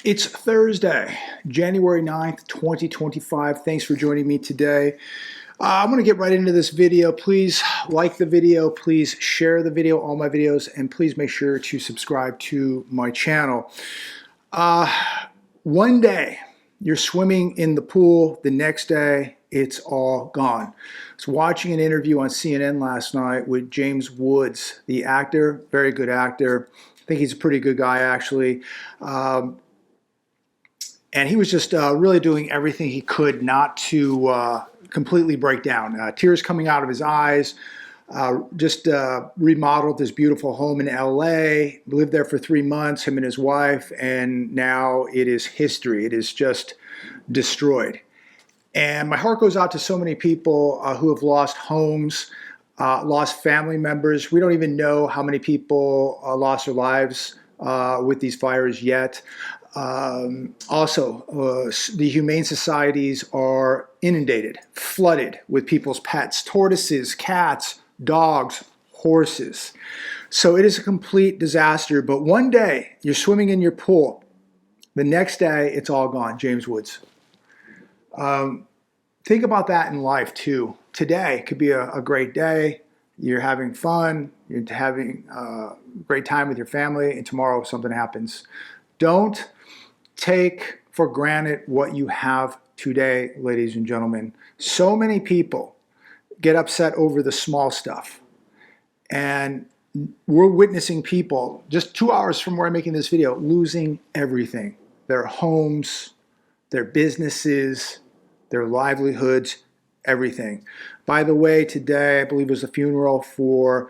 It's Thursday, January 9th, 2025. Thanks for joining me today. I'm going to get right into this video. Please like the video, please share the video, all my videos, and please make sure to subscribe to my channel. One day you're swimming in the pool, the next day it's all gone. I was watching an interview on CNN last night with James Woods, the actor, very good actor. I think he's a pretty good guy actually. And he was just really doing everything he could not to completely break down. Tears coming out of his eyes, just remodeled this beautiful home in LA, lived there for 3 months, him and his wife, and now it is history. It is just destroyed. And my heart goes out to so many people who have lost homes, lost family members. We don't even know how many people lost their lives with these fires yet. Also, the humane societies are inundated, flooded with people's pets, tortoises, cats, dogs, horses. So it is a complete disaster. But one day you're swimming in your pool. The next day it's all gone. James Woods. Think about that in life too. Today could be a great day. You're having fun. You're having a great time with your family. And tomorrow something happens. Don't take for granted what you have today, ladies and gentlemen. So many people get upset over the small stuff. And we're witnessing people, just 2 hours from where I'm making this video, losing everything. Their homes, their businesses, their livelihoods, everything. By the way, today, I believe, was the funeral for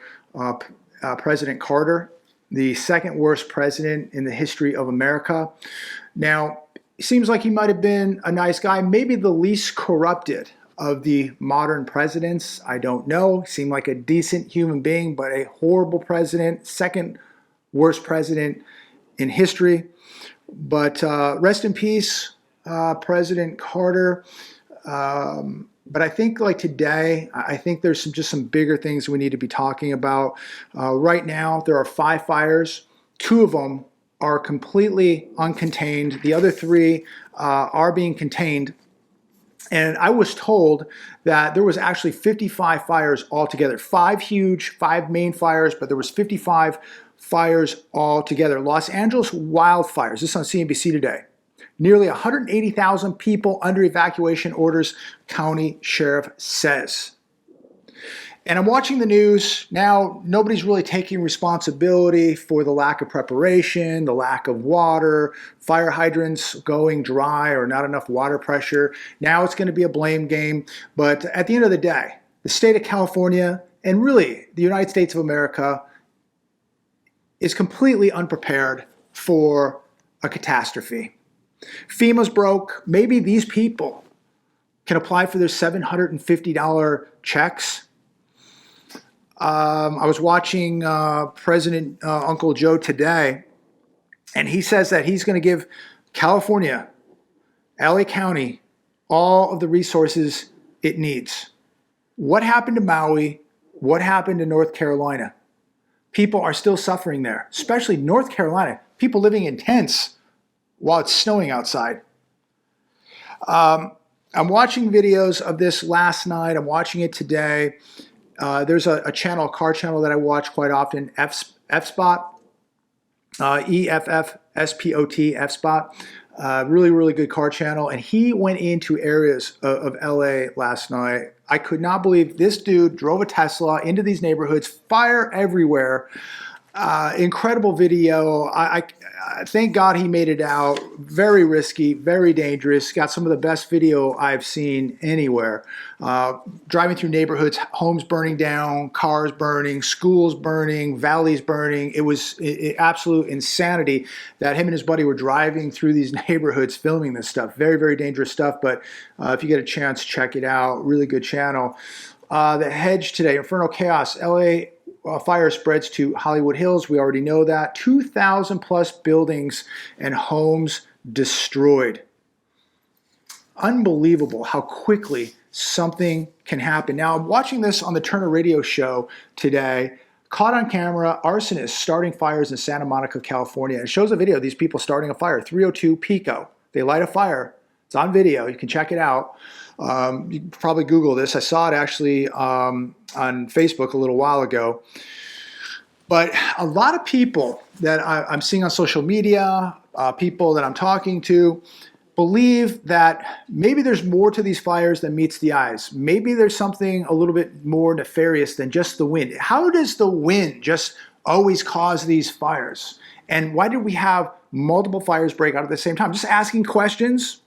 President Carter, the second worst president in the history of America. Now, it seems like he might have been a nice guy, maybe the least corrupted of the modern presidents. I don't know. He seemed like a decent human being, but a horrible president, second worst president in history. But rest in peace, President Carter. But I think like today, I think there's just some bigger things we need to be talking about. Right now, there are 5 fires. 2 of them are completely uncontained. The other 3 are being contained. And I was told that there was actually 55 fires altogether. 5 main fires, but there was 55 fires altogether. Los Angeles wildfires, this is on CNBC today. Nearly 180,000 people under evacuation orders, county sheriff says. And I'm watching the news. Now, nobody's really taking responsibility for the lack of preparation, the lack of water, fire hydrants going dry or not enough water pressure. Now it's going to be a blame game. But at the end of the day, the state of California and really the United States of America is completely unprepared for a catastrophe. FEMA's broke. Maybe these people can apply for their $750 checks. I was watching President Uncle Joe today, and he says that he's going to give California, LA County, all of the resources it needs. What happened to Maui? What happened to North Carolina? People are still suffering there, especially North Carolina. People living in tents while it's snowing outside. I'm watching videos of this last night. I'm watching it today. There's a channel, a car channel that I watch quite often, F-Spot, E-F-F-S-P-O-T, F-Spot. Really, really good car channel. And he went into areas of LA last night. I could not believe this dude drove a Tesla into these neighborhoods, fire everywhere. Incredible video. I thank God he made it out. Very risky, very dangerous. Got some of the best video I've seen anywhere. Driving through neighborhoods, homes burning down, cars burning, schools burning, valleys burning. It was absolute insanity that him and his buddy were driving through these neighborhoods filming this stuff. Very, very dangerous stuff. But if you get a chance, check it out. Really good channel. The Hedge today, Inferno Chaos, LA. Fire spreads to Hollywood Hills. We already know that. 2,000 plus buildings and homes destroyed. Unbelievable how quickly something can happen. Now, I'm watching this on the Turner Radio Show today. caught on camera, arsonists starting fires in Santa Monica, California. It shows a video of these people starting a fire, 302 Pico. They light a fire. It's on video. You can check it out. You can probably Google this. I saw it actually on Facebook a little while ago. But a lot of people that I'm seeing on social media, people that I'm talking to, believe that maybe there's more to these fires than meets the eyes. Maybe there's something a little bit more nefarious than just the wind. How does the wind just always cause these fires? And why did we have multiple fires break out at the same time? Just asking questions.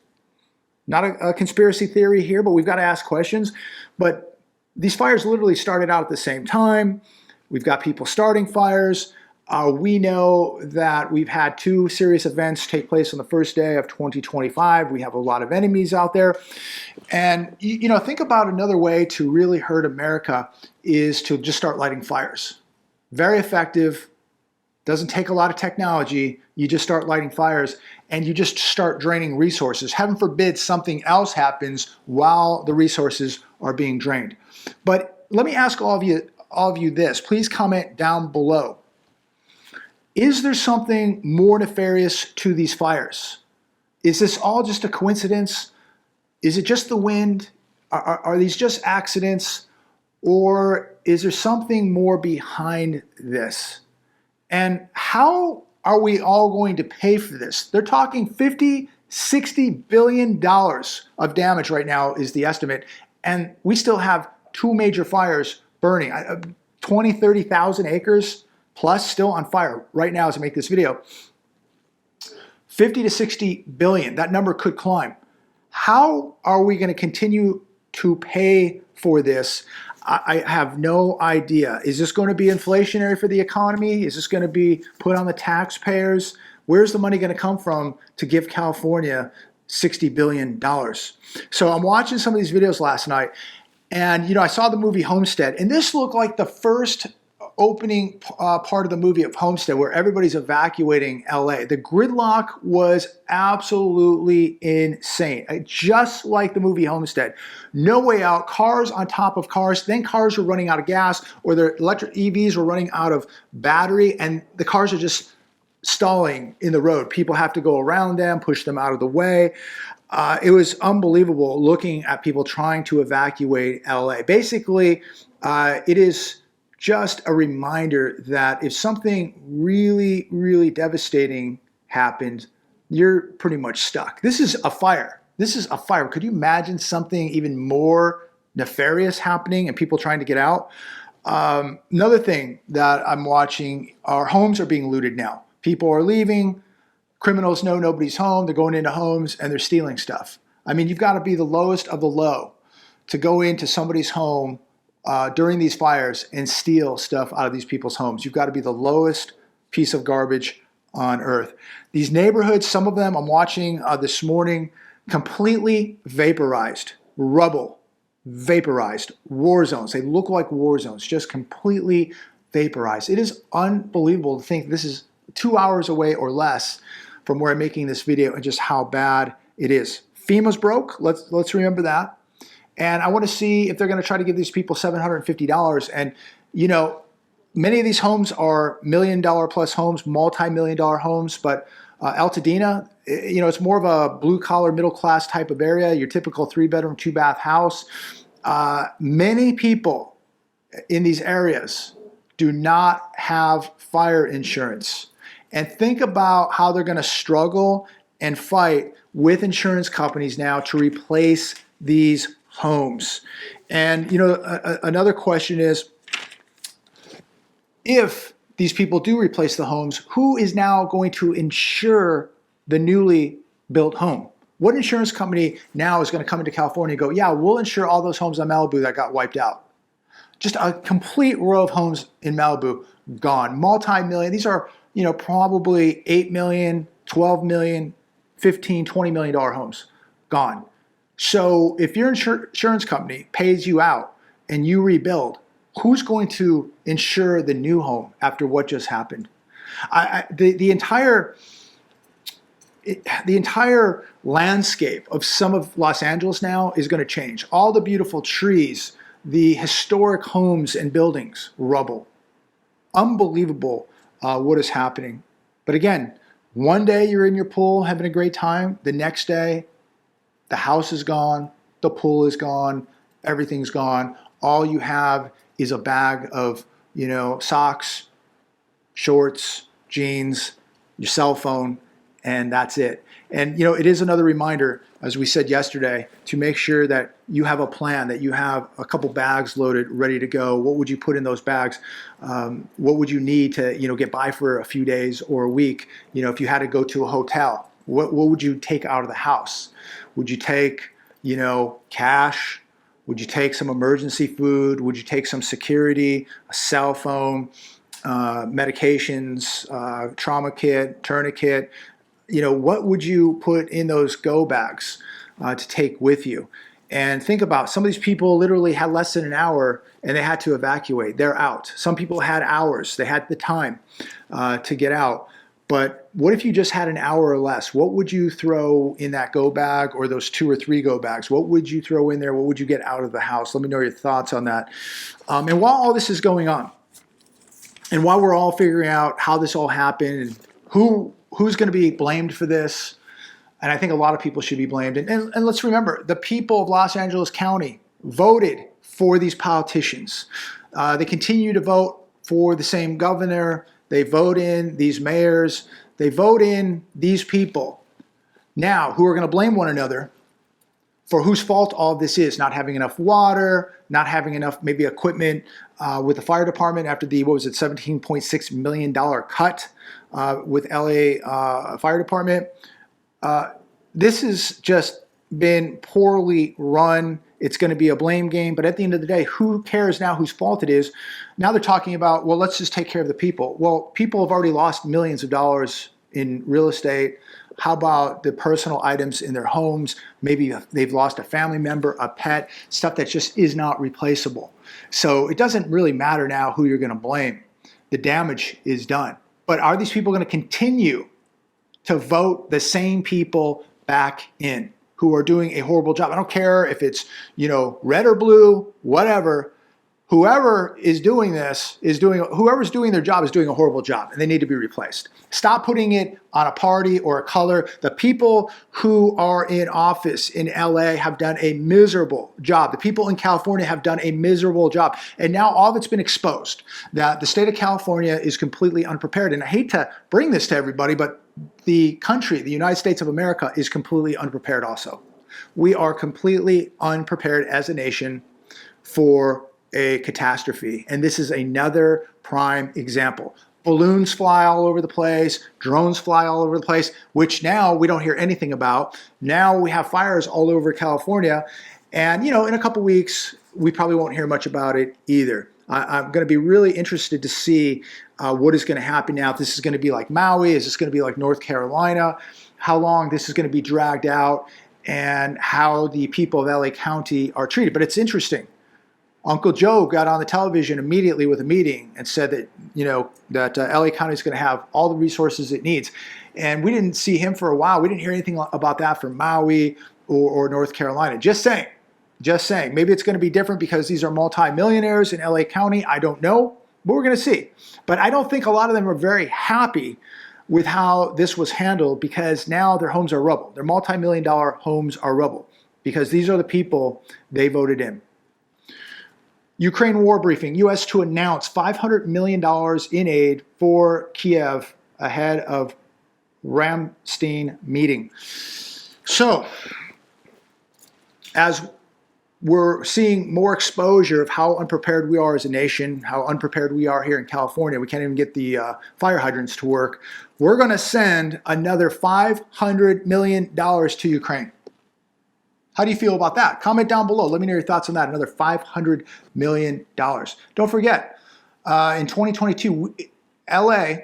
Not a conspiracy theory here, but we've got to ask questions. But these fires literally started out at the same time. We've got people starting fires. We know that we've had 2 serious events take place on the first day of 2025. We have a lot of enemies out there. And, you know, think about another way to really hurt America is to just start lighting fires. Very effective. Doesn't take a lot of technology. You just start lighting fires and you just start draining resources. Heaven forbid something else happens while the resources are being drained. But let me ask all of you this. Please comment down below. Is there something more nefarious to these fires? Is this all just a coincidence? Is it just the wind? Are these just accidents? Or is there something more behind this? And how are we all going to pay for this? They're talking $50, $60 billion of damage right now is the estimate. And we still have 2 major fires burning. 20, 30,000 acres plus still on fire right now as I make this video. 50 to 60 billion, that number could climb. How are we going to continue to pay for this? I have no idea. Is this going to be inflationary for the economy? Is this going to be put on the taxpayers? Where's the money going to come from to give California $60 billion? So I'm watching some of these videos last night, and you know, I saw the movie Homestead, and this looked like the first opening part of the movie of Homestead where everybody's evacuating LA. The gridlock was absolutely insane. Just like the movie Homestead. No way out, cars on top of cars, then cars were running out of gas or their electric EVs were running out of battery and the cars are just stalling in the road. People have to go around them, push them out of the way. It was unbelievable looking at people trying to evacuate LA. Basically, it is just a reminder that if something really, really devastating happened, you're pretty much stuck. This is a fire. This is a fire. Could you imagine something even more nefarious happening and people trying to get out? Another thing that I'm watching, our homes are being looted now. People are leaving. Criminals know nobody's home. They're going into homes and they're stealing stuff. I mean, you've got to be the lowest of the low to go into somebody's home during these fires and steal stuff out of these people's homes. You've got to be the lowest piece of garbage on earth. These neighborhoods, some of them I'm watching this morning, completely vaporized. Rubble, vaporized. War zones. They look like war zones, just completely vaporized. It is unbelievable to think this is 2 hours away or less from where I'm making this video and just how bad it is. FEMA's broke. Let's remember that. And I want to see if they're going to try to give these people $750. And, you know, many of these homes are $1 million plus homes, multi-million dollar homes. But Altadena, you know, it's more of a blue collar, middle class type of area, your typical 3-bedroom, 2-bath house. Many people in these areas do not have fire insurance. And think about how they're going to struggle and fight with insurance companies now to replace these homes. And, you know, another question is, if these people do replace the homes, who is now going to insure the newly built home? What insurance company now is going to come into California and go, yeah, we'll insure all those homes on Malibu that got wiped out? Just a complete row of homes in Malibu gone. Multi-million. These are, you know, probably $8 million, $12 million, $15, $20 million homes gone. So if your insurance company pays you out and you rebuild, who's going to insure the new home after what just happened? The entire landscape of some of Los Angeles now is going to change. All the beautiful trees, the historic homes and buildings, rubble. Unbelievable what is happening. But again, one day you're in your pool having a great time. The next day, the house is gone, the pool is gone, everything's gone. All you have is a bag of, socks, shorts, jeans, your cell phone, and that's it. And it is another reminder, as we said yesterday, to make sure that you have a plan, that you have a couple bags loaded, ready to go. What would you put in those bags? What would you need to get by for a few days or a week? If you had to go to a hotel, what would you take out of the house? Would you take cash? Would you take some emergency food? Would you take some security, a cell phone, medications, trauma kit, tourniquet? What would you put in those go bags to take with you? And think about, some of these people literally had less than an hour and they had to evacuate. They're out. Some people had hours. They had the time to get out. But what if you just had an hour or less? What would you throw in that go bag, or those 2 or 3 go bags? What would you throw in there? What would you get out of the house? Let me know your thoughts on that. And while all this is going on, and while we're all figuring out how this all happened and who's going to be blamed for this, and I think a lot of people should be blamed. And let's remember, the people of Los Angeles County voted for these politicians. They continue to vote for the same governor. They vote in these mayors. They vote in these people now who are going to blame one another for whose fault all of this is. Not having enough water, not having enough maybe equipment with the fire department after the, $17.6 million cut with LA Fire Department. This has just been poorly run. It's going to be a blame game, but at the end of the day, who cares now whose fault it is? Now they're talking about, well, let's just take care of the people. Well, people have already lost millions of dollars in real estate. How about the personal items in their homes? Maybe they've lost a family member, a pet, stuff that just is not replaceable. So it doesn't really matter now who you're going to blame. The damage is done. But are these people going to continue to vote the same people back in who are doing a horrible job? I don't care if it's, red or blue, whatever. Whoever is doing this whoever's doing their job is doing a horrible job, and they need to be replaced. Stop putting it on a party or a color. The people who are in office in LA have done a miserable job. The people in California have done a miserable job. And now all of it's been exposed, that the state of California is completely unprepared. And I hate to bring this to everybody, but the country, the United States of America, is completely unprepared also. We are completely unprepared as a nation for a catastrophe. And this is another prime example. Balloons fly all over the place, drones fly all over the place, which now we don't hear anything about. Now we have fires all over California. And, in a couple weeks, we probably won't hear much about it either. I'm going to be really interested to see what is going to happen now. If this is going to be like Maui, is this going to be like North Carolina, how long this is going to be dragged out, and how the people of LA County are treated. But it's interesting. Uncle Joe got on the television immediately with a meeting and said that, that LA County is going to have all the resources it needs. And we didn't see him for a while. We didn't hear anything about that from Maui or North Carolina. Just saying. Maybe it's going to be different because these are multimillionaires in LA County. I don't know, but we're going to see. But I don't think a lot of them are very happy with how this was handled, because now their homes are rubble. Their multi-million-dollar homes are rubble because these are the people they voted in. Ukraine war briefing, U.S. to announce $500 million in aid for Kiev ahead of Ramstein meeting. So, as we're seeing more exposure of how unprepared we are as a nation, how unprepared we are here in California, we can't even get the fire hydrants to work, we're going to send another $500 million to Ukraine. How do you feel about that? Comment down below. Let me know your thoughts on that. Another $500 million. Don't forget, in 2022, LA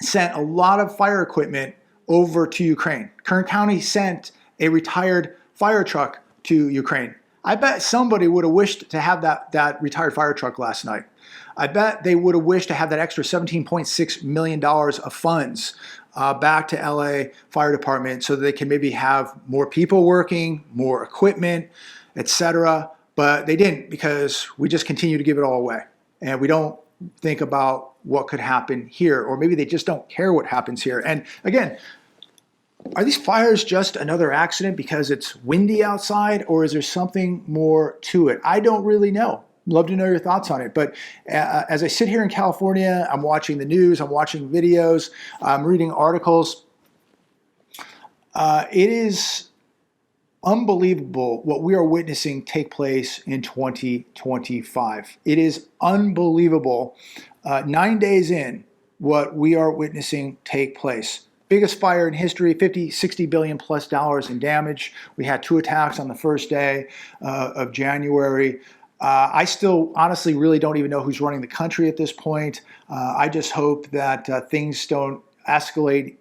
sent a lot of fire equipment over to Ukraine. Kern County sent a retired fire truck to Ukraine. I bet somebody would have wished to have that retired fire truck last night. I bet they would have wished to have that extra $17.6 million of funds back to LA Fire Department so that they can maybe have more people working, more equipment, etc. But they didn't, because we just continue to give it all away. And we don't think about what could happen here, or maybe they just don't care what happens here. And again, are these fires just another accident because it's windy outside, or is there something more to it? I don't really know. Love to know your thoughts on it. But as I sit here in California, I'm watching the news, I'm watching videos, I'm reading articles. It is unbelievable what we are witnessing take place in 2025. It is unbelievable. 9 days in, what we are witnessing take place. Biggest fire in history, 50, 60 billion plus dollars in damage. We had 2 attacks on the first day of January. I still honestly really don't even know who's running the country at this point. I just hope that things don't escalate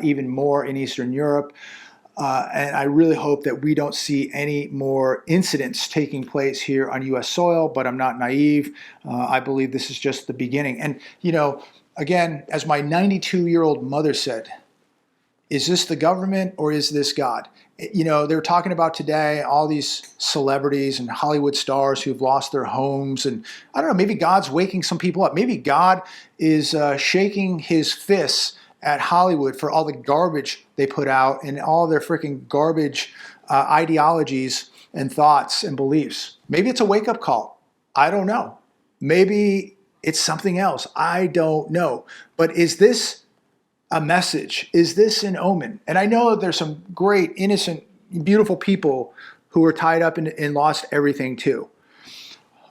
even more in Eastern Europe. And I really hope that we don't see any more incidents taking place here on U.S. soil, but I'm not naive. I believe this is just the beginning. And, you know, again, as my 92-year-old mother said, is this the government or is this God? You know, they were talking about today all these celebrities and Hollywood stars who've lost their homes. And I don't know, maybe God's waking some people up. Maybe God is shaking his fists at Hollywood for all the garbage they put out and all their freaking garbage ideologies and thoughts and beliefs. Maybe it's a wake-up call. I don't know. Maybe it's something else. I don't know. But is this a message? Is this an omen? And I know that there's some great, innocent, beautiful people who are tied up and lost everything too.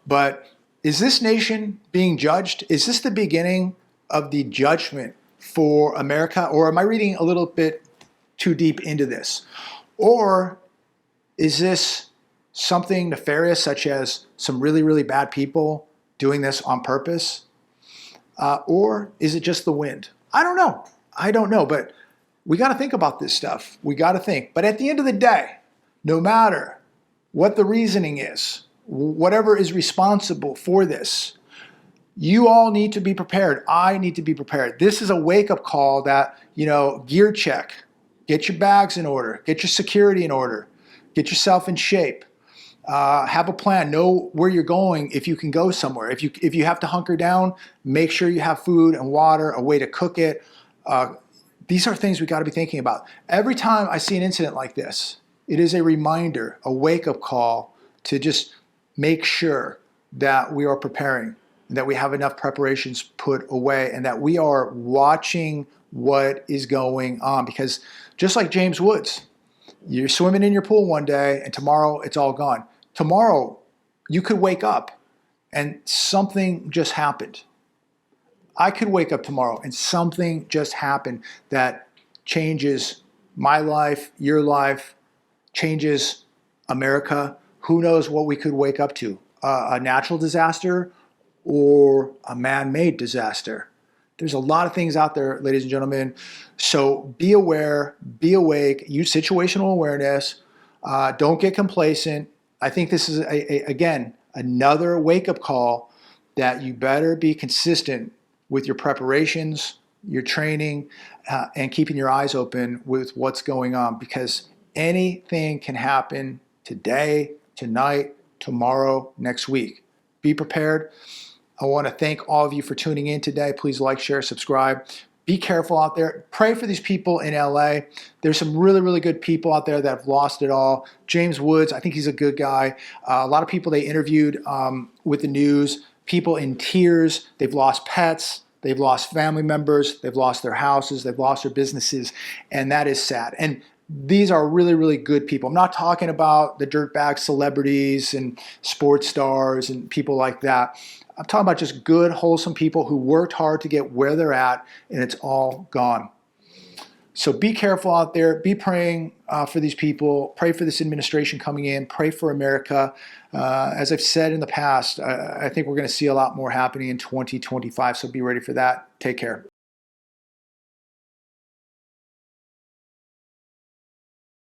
But is this nation being judged? Is this the beginning of the judgment for America? Or am I reading a little bit too deep into this? Or is this something nefarious, such as some really, really bad people doing this on purpose? Or is it just the wind? I don't know. I don't know, but we got to think about this stuff. We got to think. But at the end of the day, no matter what the reasoning is, whatever is responsible for this, you all need to be prepared. I need to be prepared. This is a wake-up call that, you know, gear check. Get your bags in order. Get your security in order. Get yourself in shape. Have a plan. Know where you're going if you can go somewhere. If you have to hunker down, make sure you have food and water, a way to cook it. These are things we got to be thinking about. Every time I see an incident like this, it is a reminder, a wake-up call to just make sure that we are preparing, that we have enough preparations put away, and that we are watching what is going on. Because just like James Woods, you're swimming in your pool one day and tomorrow it's all gone. Tomorrow you could wake up and something just happened. I could wake up tomorrow and something just happened that changes my life, your life, changes America. Who knows what we could wake up to? A natural disaster or a man-made disaster. There's a lot of things out there, ladies and gentlemen. So be aware, be awake, use situational awareness. Don't get complacent. I think this is, again, another wake-up call that you better be consistent with your preparations, your training, and keeping your eyes open with what's going on, because anything can happen today, tonight, tomorrow, next week. Be prepared. I want to thank all of you for tuning in today. Please like, share, subscribe. Be careful out there. Pray for these people in LA. There's some really, really good people out there that have lost it all. James Woods, I think he's a good guy. A lot of people they interviewed with the news, people in tears. They've lost pets. They've lost family members. They've lost their houses. They've lost their businesses. And that is sad. And these are really, really good people. I'm not talking about the dirtbag celebrities and sports stars and people like that. I'm talking about just good, wholesome people who worked hard to get where they're at, and it's all gone. So be careful out there. Be praying for these people. Pray for this administration coming in. Pray for America. As I've said in the past, I think we're going to see a lot more happening in 2025, so be ready for that. Take care.